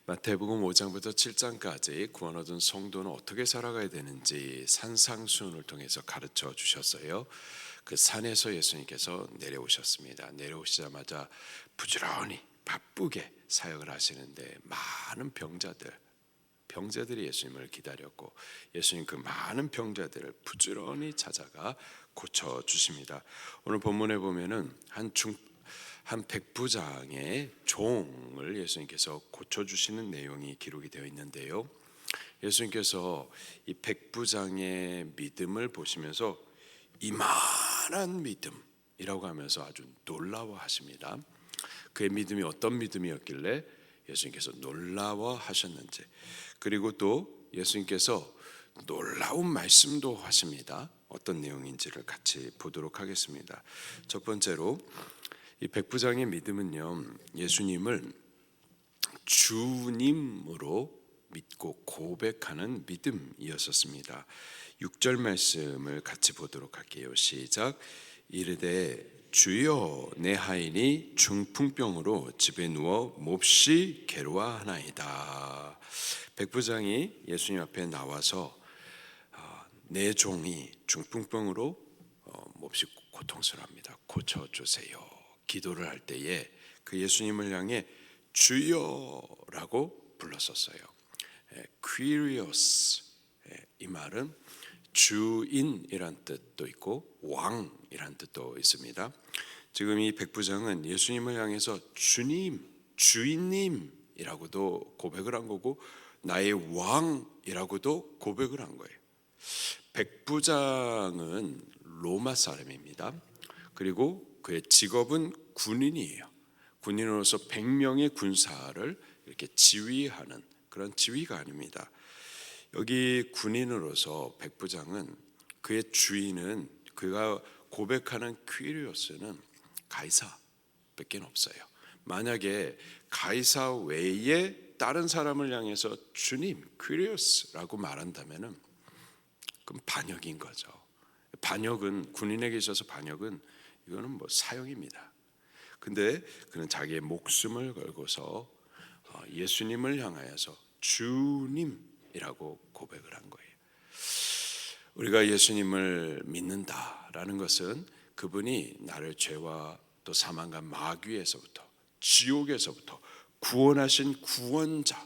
마태복음 5장부터 7장까지 구원 얻은 성도는 어떻게 살아가야 되는지 산상수훈을 통해서 가르쳐 주셨어요. 그 산에서 예수님께서 내려오셨습니다. 내려오시자마자 부지런히 바쁘게 사역을 하시는데 많은 병자들이 예수님을 기다렸고, 예수님 그 많은 병자들을 부지런히 찾아가 고쳐 주십니다. 오늘 본문에 보면은 한 백부장의 종을 예수님께서 고쳐주시는 내용이 기록이 되어 있는데요, 예수님께서 이 백부장의 믿음을 보시면서 이만한 믿음이라고 하면서 아주 놀라워하십니다. 그의 믿음이 어떤 믿음이었길래 예수님께서 놀라워하셨는지, 그리고 또 예수님께서 놀라운 말씀도 하십니다. 어떤 내용인지를 같이 보도록 하겠습니다. 첫 번째로 이 백부장의 믿음은요, 예수님을 주님으로 믿고 고백하는 믿음이었습니다. 6절 말씀을 같이 보도록 할게요. 시작. 이르되 주여 내 하인이 중풍병으로 집에 누워 몹시 괴로워하나이다. 백부장이 예수님 앞에 나와서 내 종이 중풍병으로 몹시 고통스러워합니다. 고쳐주세요. 기도를 할 때에 그 예수님을 향해 주여라고 불렀었어요. Kyrios, 이 말은 주인이란 뜻도 있고 왕이란 뜻도 있습니다. 지금 이 백부장은 예수님을 향해서 주님, 주인님이라고도 고백을 한 거고 나의 왕이라고도 고백을 한 거예요. 백부장은 로마 사람입니다. 그리고 그의 직업은 군인이에요. 군인으로서 100명의 군사를 이렇게 지휘하는 그런 지휘관입니다. 여기 군인으로서 백부장은 그의 주인은, 그가 고백하는 퀴리오스는 가이사밖에 없어요. 만약에 가이사 외에 다른 사람을 향해서 주님, 퀴리오스라고 말한다면은 그럼 반역인 거죠. 반역은, 군인에게 있어서 반역은 이거는 사형입니다. 근데 그는 자기의 목숨을 걸고서 예수님을 향하여서 주님이라고 고백을 한 거예요. 우리가 예수님을 믿는다라는 것은 그분이 나를 죄와 또 사망과 마귀에서부터, 지옥에서부터 구원하신 구원자,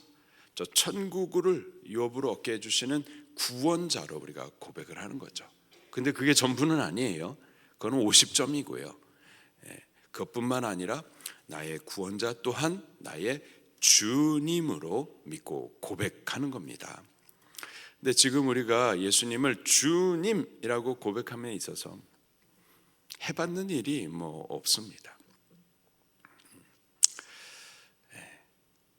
저 천국을 유업으로 얻게 해주시는 구원자로 우리가 고백을 하는 거죠. 근데 그게 전부는 아니에요. 그건 50점이고요. 그것뿐만 아니라 나의 구원자 또한 나의 주님으로 믿고 고백하는 겁니다. 근데 지금 우리가 예수님을 주님이라고 고백함에 있어서 해봤는 일이 없습니다.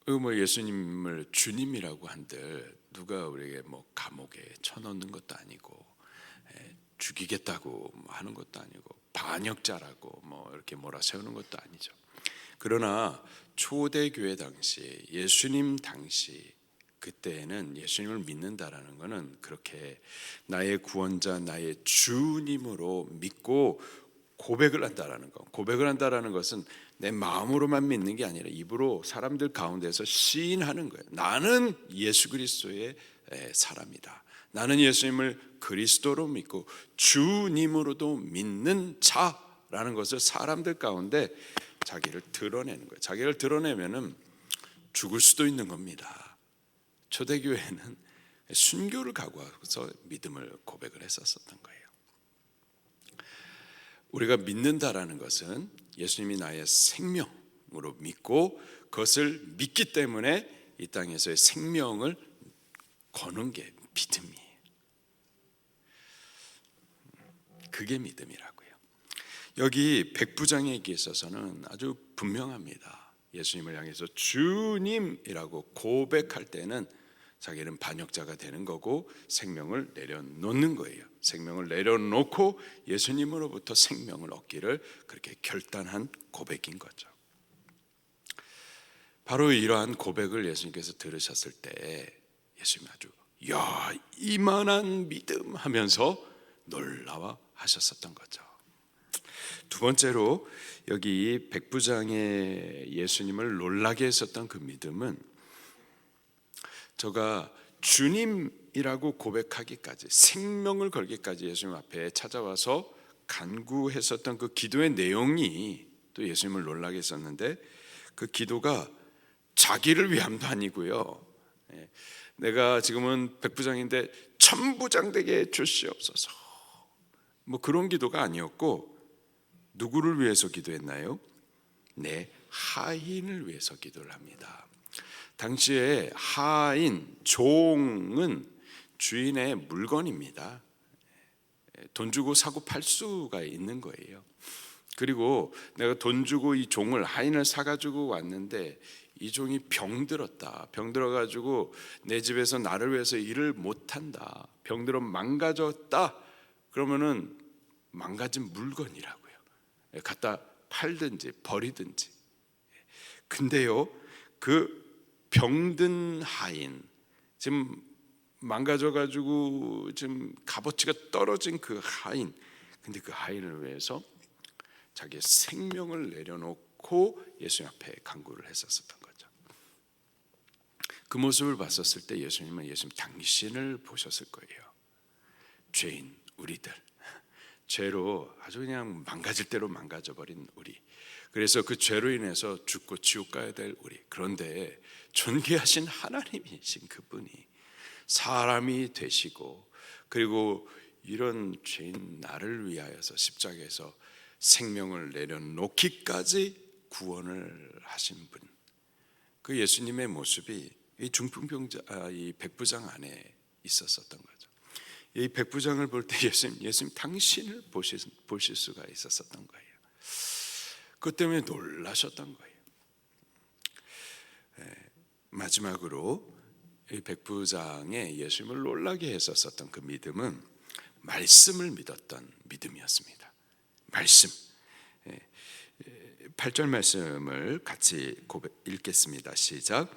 예수님을 주님이라고 한들 누가 우리에게 감옥에 쳐넣는 것도 아니고 죽이겠다고 하는 것도 아니고 반역자라고 이렇게 몰아세우는 것도 아니죠. 그러나 초대교회 당시, 예수님 당시, 그때에는 예수님을 믿는다라는 것은 그렇게 나의 구원자, 나의 주님으로 믿고 고백을 한다라는 것. 고백을 한다라는 것은 내 마음으로만 믿는 게 아니라 입으로 사람들 가운데서 시인하는 거예요. 나는 예수 그리스도의 사람이다. 나는 예수님을 그리스도로 믿고 주님으로도 믿는 자라는 것을 사람들 가운데 자기를 드러내는 거예요. 자기를 드러내면은 죽을 수도 있는 겁니다. 초대교회는 순교를 각오하고서 믿음을 고백을 했었던 거예요. 우리가 믿는다라는 것은 예수님이 나의 생명으로 믿고 그것을 믿기 때문에 이 땅에서의 생명을 거는 게 믿음이에요. 그게 믿음이라고요. 여기 백부장에게 있어서는 아주 분명합니다. 예수님을 향해서 주님이라고 고백할 때는 자기는 반역자가 되는 거고 생명을 내려놓는 거예요. 생명을 내려놓고 예수님으로부터 생명을 얻기를 그렇게 결단한 고백인 거죠. 바로 이러한 고백을 예수님께서 들으셨을 때 예수님이 아주 야, 이만한 믿음 하면서 놀라워 하셨었던 거죠. 두 번째로 여기 백부장의 예수님을 놀라게 했었던 그 믿음은 저가 주님이라고 고백하기까지, 생명을 걸기까지 예수님 앞에 찾아와서 간구했었던 그 기도의 내용이 또 예수님을 놀라게 했었는데, 그 기도가 자기를 위함도 아니고요, 내가 지금은 백부장인데 천부장 되게 주시옵소서, 뭐 그런 기도가 아니었고, 누구를 위해서 기도했나요? 내 하인을 위해서 기도를 합니다. 당시에 하인, 종은 주인의 물건입니다. 돈 주고 사고 팔 수가 있는 거예요. 그리고 내가 돈 주고 이 종을, 하인을 사가지고 왔는데 이 종이 병들었다, 병들어가지고 내 집에서 나를 위해서 일을 못한다, 병들어 망가졌다, 그러면은 망가진 물건이라고요. 갖다 팔든지 버리든지. 근데요, 그 병든 하인, 지금 망가져가지고 지금 값어치가 떨어진 그 하인, 근데 그 하인을 위해서 자기의 생명을 내려놓고 예수님 앞에 간구를 했었던 거죠. 그 모습을 봤었을 때 예수님은 당신을 보셨을 거예요. 죄인 우리들, 죄로 아주 그냥 망가질 대로 망가져버린 우리, 그래서 그 죄로 인해서 죽고 지옥 가야 될 우리, 그런데 존귀하신 하나님이신 그분이 사람이 되시고, 그리고 이런 죄인 나를 위하여서 십자가에서 생명을 내려놓기까지 구원을 하신 분, 그 예수님의 모습이 이 중풍병자, 이 백부장 안에 있었던 거죠. 이 백부장을 볼 때 예수님 당신을 보실 수가 있었던 거예요. 그것 때문에 놀라셨던 거예요. 마지막으로 이 백부장의 예수님을 놀라게 했었던 그 믿음은 말씀을 믿었던 믿음이었습니다. 말씀. 8절 말씀을 같이 읽겠습니다. 시작.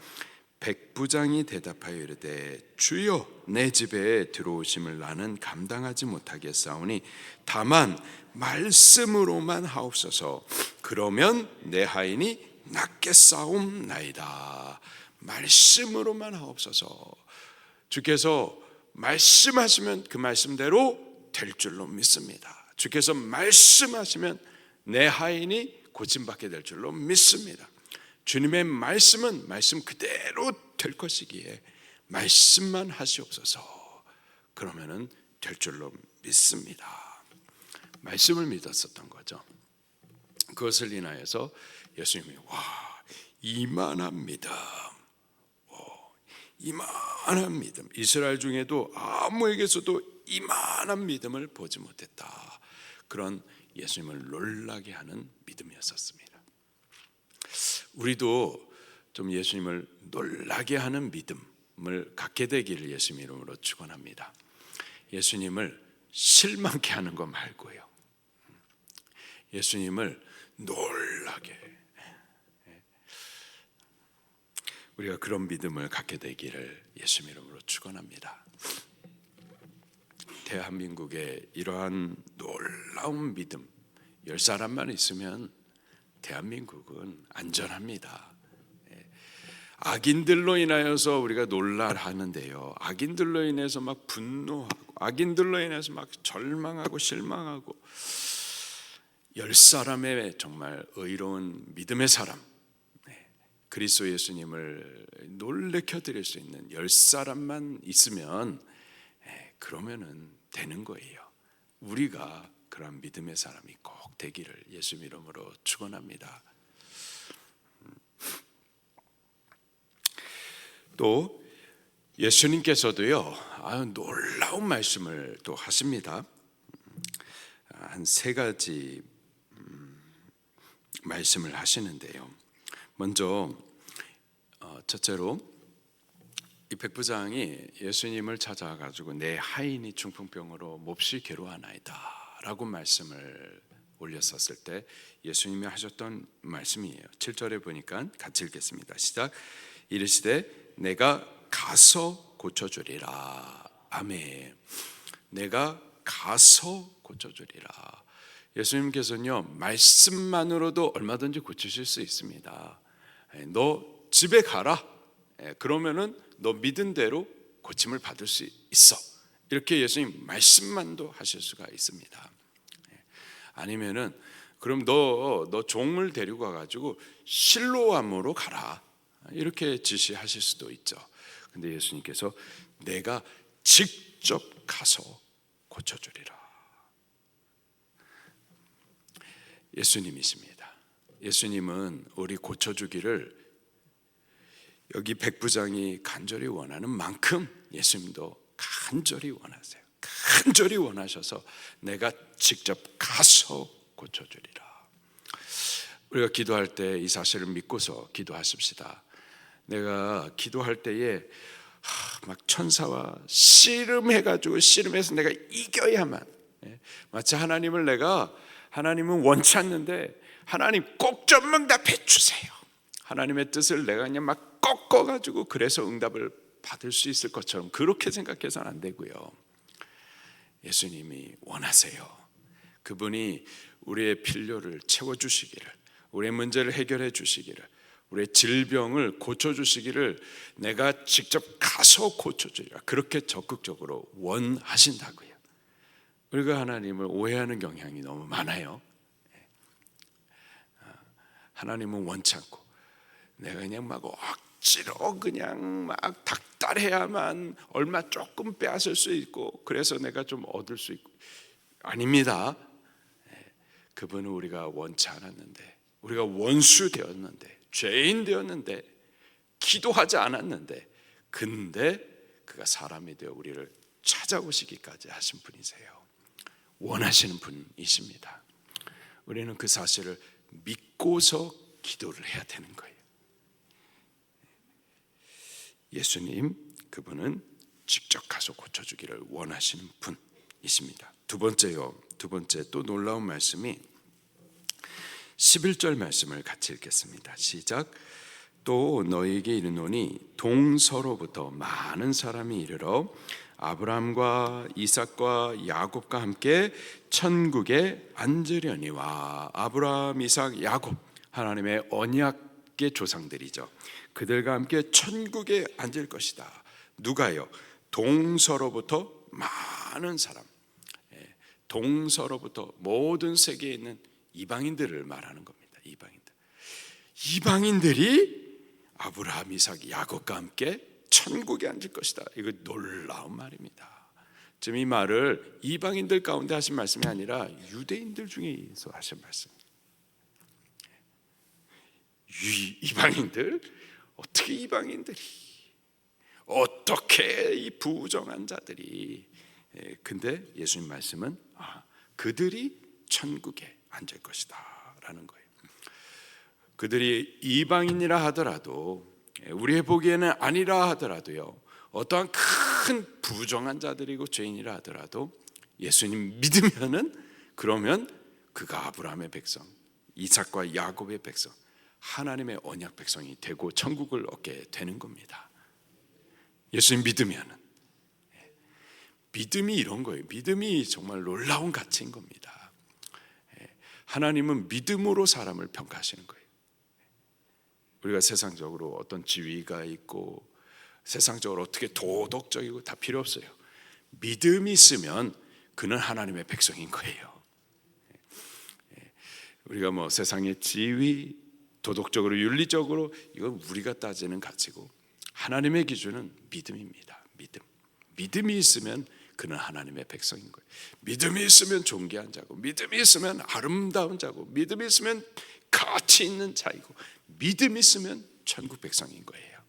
백부장이 대답하여 이르되 주여, 내 집에 들어오심을 나는 감당하지 못하겠사오니 다만 말씀으로만 하옵소서. 그러면 내 하인이 낫겠사옵나이다. 말씀으로만 하옵소서. 주께서 말씀하시면 그 말씀대로 될 줄로 믿습니다. 주께서 말씀하시면 내 하인이 고침받게 될 줄로 믿습니다. 주님의 말씀은 말씀 그대로 될 것이기에 말씀만 하시옵소서. 그러면은 될 줄로 믿습니다. 말씀을 믿었었던 거죠. 그것을 인하여서 예수님이 이만한 믿음, 이만한 믿음, 이스라엘 중에도 아무에게서도 이만한 믿음을 보지 못했다. 그런 예수님을 놀라게 하는 믿음이었습니다. 우리도 좀 예수님을 놀라게 하는 믿음을 갖게 되기를 예수님 이름으로 축원합니다. 예수님을 실망케 하는 거 말고요, 예수님을 놀라게, 우리가 그런 믿음을 갖게 되기를 예수님 이름으로 축원합니다. 대한민국에 이러한 놀라운 믿음 10사람만 있으면 대한민국은 안전합니다. 악인들로 인하여서 우리가 놀라하는데요, 악인들로 인해서 막 분노하고, 악인들로 인해서 막 절망하고 실망하고, 10사람의 정말 의로운 믿음의 사람, 그리스도 예수님을 놀래켜 드릴 수 있는 10사람만 있으면 그러면은 되는 거예요. 우리가 그런 믿음의 사람이 꼭 되기를 예수 이름으로 축원합니다. 또 예수님께서도요, 놀라운 말씀을 또 하십니다. 한 3가지 말씀을 하시는데요, 먼저 첫째로 이 백부장이 예수님을 찾아가지고 내 하인이 중풍병으로 몹시 괴로워하나이다 라고 말씀을 올렸었을 때 예수님이 하셨던 말씀이에요. 7절에 보니까 같이 읽겠습니다. 시작. 이르시되 내가 가서 고쳐주리라. 아멘. 내가 가서 고쳐주리라. 예수님께서는요, 말씀만으로도 얼마든지 고치실 수 있습니다. 너 집에 가라. 그러면은 너 믿은 대로 고침을 받을 수 있어. 이렇게 예수님 말씀만도 하실 수가 있습니다. 아니면은 그럼 너 종을 데리고 가가지고 실로암으로 가라, 이렇게 지시하실 수도 있죠. 근데 예수님께서 내가 직접 가서 고쳐주리라. 예수님이십니다. 예수님은 우리 고쳐주기를 여기 백부장이 간절히 원하는 만큼 예수님도 간절히 원하세요. 간절히 원하셔서 내가 직접 가서 고쳐주리라. 우리가 기도할 때 이 사실을 믿고서 기도하십시다. 내가 기도할 때에 막 천사와 씨름해가지고 씨름해서 내가 이겨야만, 마치 하나님은 원치 않는데 하나님 꼭 좀 응답해 주세요, 하나님의 뜻을 내가 그냥 막 꺾어가지고 그래서 응답을 받을 수 있을 것처럼 그렇게 생각해서는 안 되고요. 예수님이 원하세요. 그분이 우리의 필요를 채워주시기를, 우리의 문제를 해결해 주시기를, 우리의 질병을 고쳐주시기를 내가 직접 가서 고쳐주리라, 그렇게 적극적으로 원하신다고요. 우리가 하나님을 오해하는 경향이 너무 많아요. 하나님은 원치 않고 내가 그냥 막 억지로 그냥 막 닥달해야만 얼마 조금 빼앗을 수 있고 그래서 내가 좀 얻을 수 있고, 아닙니다. 그분은 우리가 원치 않았는데, 우리가 원수 되었는데, 죄인 되었는데, 기도하지 않았는데, 근데 그가 사람이 되어 우리를 찾아오시기까지 하신 분이세요. 원하시는 분이십니다. 우리는 그 사실을 믿고서 기도를 해야 되는 거예요. 예수님, 그분은 직접 가서 고쳐주기를 원하시는 분이십니다. 두 번째 또 놀라운 말씀이 11절 말씀을 같이 읽겠습니다. 시작. 또 너희에게 이르노니 동서로부터 많은 사람이 이르러 아브라함과 이삭과 야곱과 함께 천국에 앉으려니와. 아브라함, 이삭, 야곱, 하나님의 언약의 조상들이죠. 그들과 함께 천국에 앉을 것이다. 누가요? 동서로부터 많은 사람, 동서로부터 모든 세계에 있는 이방인들을 말하는 겁니다. 이방인들이 아브라함, 이삭, 야곱과 함께 천국에 앉을 것이다. 이거 놀라운 말입니다. 지금 이 말을 이방인들 가운데 하신 말씀이 아니라 유대인들 중에서 하신 말씀. 이방인들? 어떻게 이방인들이? 어떻게 이 부정한 자들이? 근데 예수님 말씀은 그들이 천국에 앉을 것이다 라는 거예요. 그들이 이방인이라 하더라도, 우리의 보기에는 아니라 하더라도요, 어떠한 큰 부정한 자들이고 죄인이라 하더라도 예수님 믿으면은, 그러면 그가 아브라함의 백성, 이삭과 야곱의 백성, 하나님의 언약 백성이 되고 천국을 얻게 되는 겁니다. 예수님 믿으면은. 믿음이 이런 거예요. 믿음이 정말 놀라운 가치인 겁니다. 하나님은 믿음으로 사람을 평가하시는 거예요. 우리가 세상적으로 어떤 지위가 있고 세상적으로 어떻게 도덕적이고 다 필요 없어요. 믿음이 있으면 그는 하나님의 백성인 거예요. 우리가 뭐 세상의 지위, 도덕적으로 윤리적으로 이건 우리가 따지는 가치고, 하나님의 기준은 믿음입니다. 믿음이 있으면 그는 하나님의 백성인 거예요. 믿음이 있으면 존귀한 자고, 믿음이 있으면 아름다운 자고, 믿음이 있으면 가치 있는 자이고, 믿음이 있으면 천국 백성인 거예요.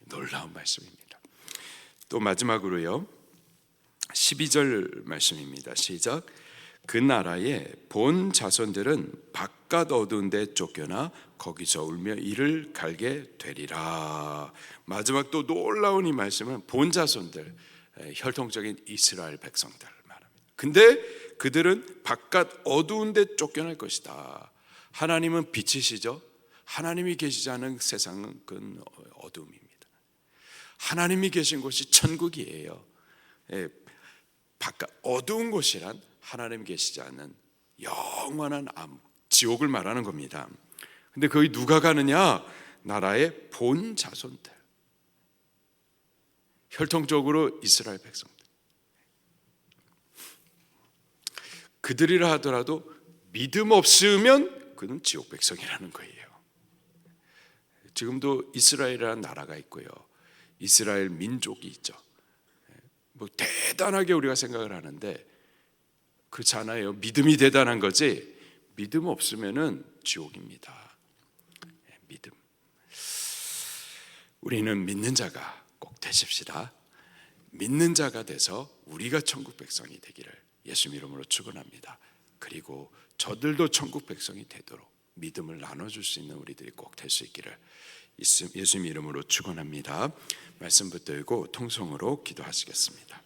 놀라운 말씀입니다. 또 마지막으로요, 12절 말씀입니다. 시작. 그 나라의 본 자손들은 바깥 어두운 데 쫓겨나 거기서 울며 이를 갈게 되리라. 마지막 또 놀라운 이 말씀은 본 자손들, 혈통적인 이스라엘 백성들을 말합니다. 근데 그들은 바깥 어두운 데 쫓겨날 것이다. 하나님은 빛이시죠. 하나님이 계시지 않은 세상은 그건 어둠입니다. 하나님이 계신 곳이 천국이에요. 바깥 어두운 곳이란 하나님 계시지 않는 영원한 암, 지옥을 말하는 겁니다. 근데 거기 누가 가느냐? 나라의 본 자손들, 혈통적으로 이스라엘 백성들, 그들이라 하더라도 믿음 없으면 그는 지옥 백성이라는 거예요. 지금도 이스라엘이라는 나라가 있고요, 이스라엘 민족이 있죠. 뭐 대단하게 우리가 생각을 하는데 그렇잖아요. 믿음이 대단한 거지, 믿음 없으면은 지옥입니다. 믿음. 우리는 믿는 자가 꼭 되십시다. 믿는 자가 돼서 우리가 천국 백성이 되기를 예수 이름으로 축원합니다. 그리고 저들도 천국 백성이 되도록 믿음을 나눠줄 수 있는 우리들이 꼭 될 수 있기를 예수 이름으로 축원합니다. 말씀 붙들고 통성으로 기도하시겠습니다.